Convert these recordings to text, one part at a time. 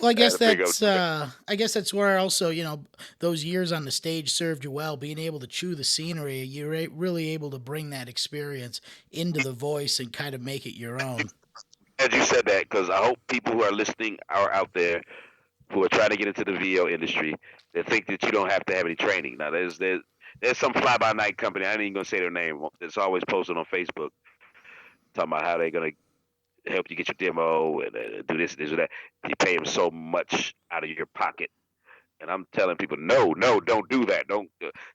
Well, I had to figure out. I guess that's where also, those years on the stage served you well. Being able to chew the scenery, you're really able to bring that experience into the voice and kind of make it your own. As you said that, because I hope people who are listening are out there who are trying to get into the VO industry that think that you don't have to have any training. Now, there's some fly by night company. I ain't even gonna say their name. It's always posted on Facebook talking about how they're gonna help you get your demo and do this or that. You pay them so much out of your pocket. And I'm telling people, no, don't do that. Don't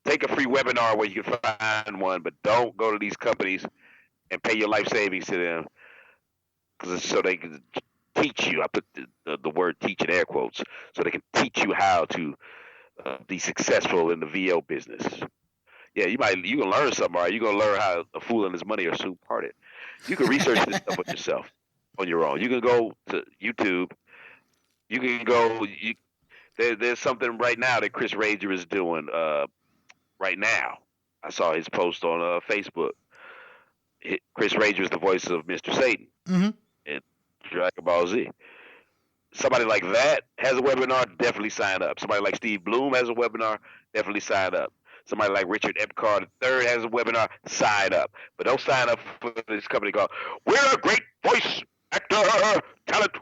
take a free webinar where you can find one, but don't go to these companies and pay your life savings to them because so they can teach you. I put the word "teach" in air quotes, so they can teach you how to be successful in the VO business. Yeah, you can learn something, right? You're gonna learn how a fool and his money are soon parted. You can research this stuff on yourself, on your own. You can go to YouTube. You can go. There's something right now that Chris Rager is doing. Right now, I saw his post on Facebook. Chris Rager is the voice of Mr. Satan Hmm. in Dragon Ball Z. Somebody like that has a webinar, definitely sign up. Somebody like Steve Bloom has a webinar, definitely sign up. Somebody like Richard Epcar III has a webinar, sign up. But don't sign up for this company called We're a Great Voice Actor Talent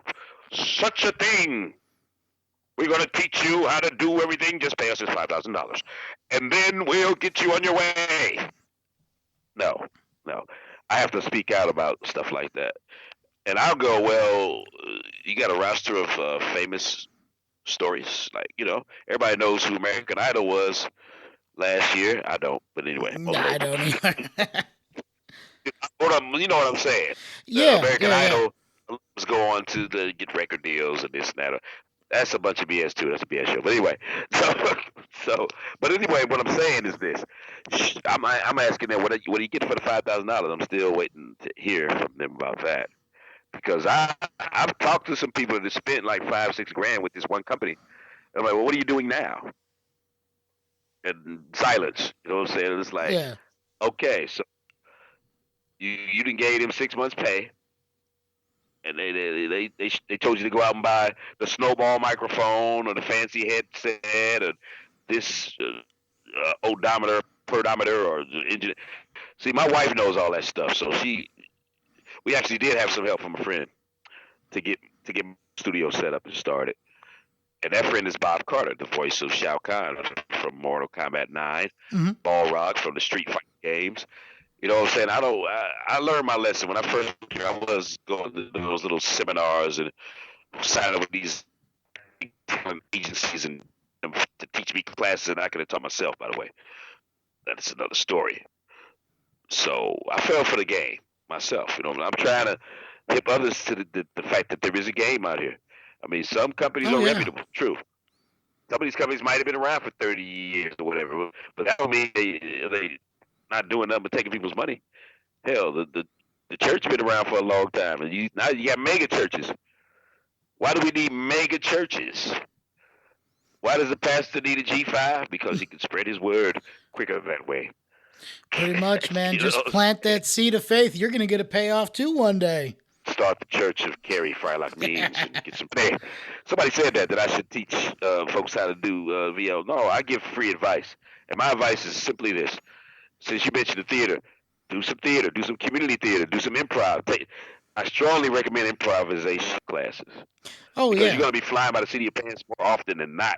Such a Thing. We're going to teach you how to do everything. Just pay us this $5,000. And then we'll get you on your way. No, no. I have to speak out about stuff like that. And I'll go, well, you got a roster of famous stories. Like, everybody knows who American Idol was last year. I don't, but anyway, most I folks. don't either. You know what I'm saying? The Yeah, American yeah, yeah. Idol was go on to get record deals and this and that. That's a bunch of BS too. That's a BS show. But anyway, but anyway, what I'm saying is this: I'm asking them what do you get for the $5,000? I'm still waiting to hear from them about that because I've talked to some people that spent like $5-6 grand with this one company. And I'm like, well, what are you doing now? And silence. You know what I'm saying? It's like, Yeah. okay, so you didn't gave them 6 months pay, and they told you to go out and buy the snowball microphone or the fancy headset or this odometer, pedometer, or the engine. See, my wife knows all that stuff, so we actually did have some help from a friend to get studio set up and started. And that friend is Bob Carter, the voice of Shao Kahn from Mortal Kombat 9, Hmm. Balrog from the Street Fighter games. You know what I'm saying? I learned my lesson when I first I was going to those little seminars and signing up with these agencies and to teach me classes, and I could have taught myself. By the way, that's another story. So I fell for the game myself. I'm trying to hip others to the fact that there is a game out here. I mean, some companies Oh are yeah. reputable, true. Some of these companies might have been around for 30 years or whatever, but that don't mean they not doing nothing but taking people's money. Hell, the church been around for a long time, and now you got mega churches. Why do we need mega churches? Why does the pastor need a G5? Because he can spread his word quicker that way. Pretty much, man. You know Just what I'm plant saying? that seed of faith. You're gonna get a payoff too one day. Start the church of Carey Frylock memes and get some pay. Somebody said that I should teach folks how to do VL. No, I give free advice, and my advice is simply this: since you mentioned the theater, do some community theater, do some improv. I strongly recommend improvisation classes Oh because you're yeah. gonna be flying by the seat of your pants more often than not.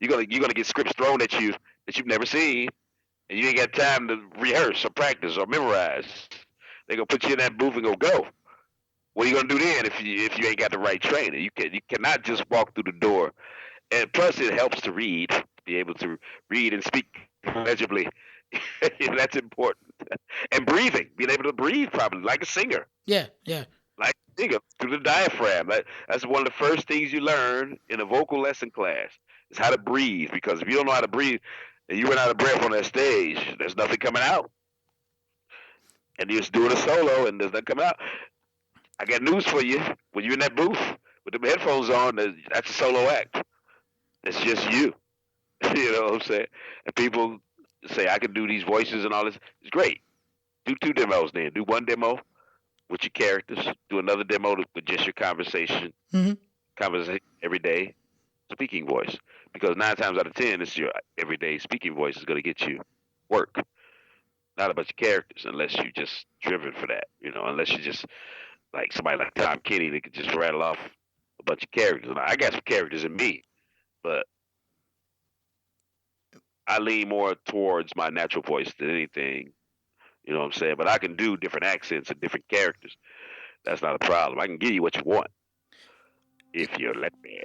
You're gonna get scripts thrown at you that you've never seen, and you ain't got time to rehearse or practice or memorize. They're gonna put you in that booth and go. What are you gonna do then if you ain't got the right training? You cannot just walk through the door. And plus, it helps to read, be able to read and speak legibly. That's important. And breathing, being able to breathe properly, like a singer, Yeah, yeah. like a singer through the diaphragm. That's one of the first things you learn in a vocal lesson class is how to breathe. Because if you don't know how to breathe and you run out of breath on that stage, there's nothing coming out. And you're just doing a solo and there's nothing coming out. I got news for you. When you're in that booth with the headphones on, that's a solo act. It's just you. You know what I'm saying? And people say I can do these voices and all this. It's great. Do 2 demos then. Do one demo with your characters. Do another demo with just your conversation. Hmm. conversation everyday speaking voice, because 9 times out of 10, it's your everyday speaking voice is going to get you work, not a bunch of characters, unless you're just driven for that. Unless you just like somebody like Tom Kenny that could just rattle off a bunch of characters. And I got some characters in me, but I lean more towards my natural voice than anything. You know what I'm saying? But I can do different accents and different characters. That's not a problem. I can give you what you want if you let me.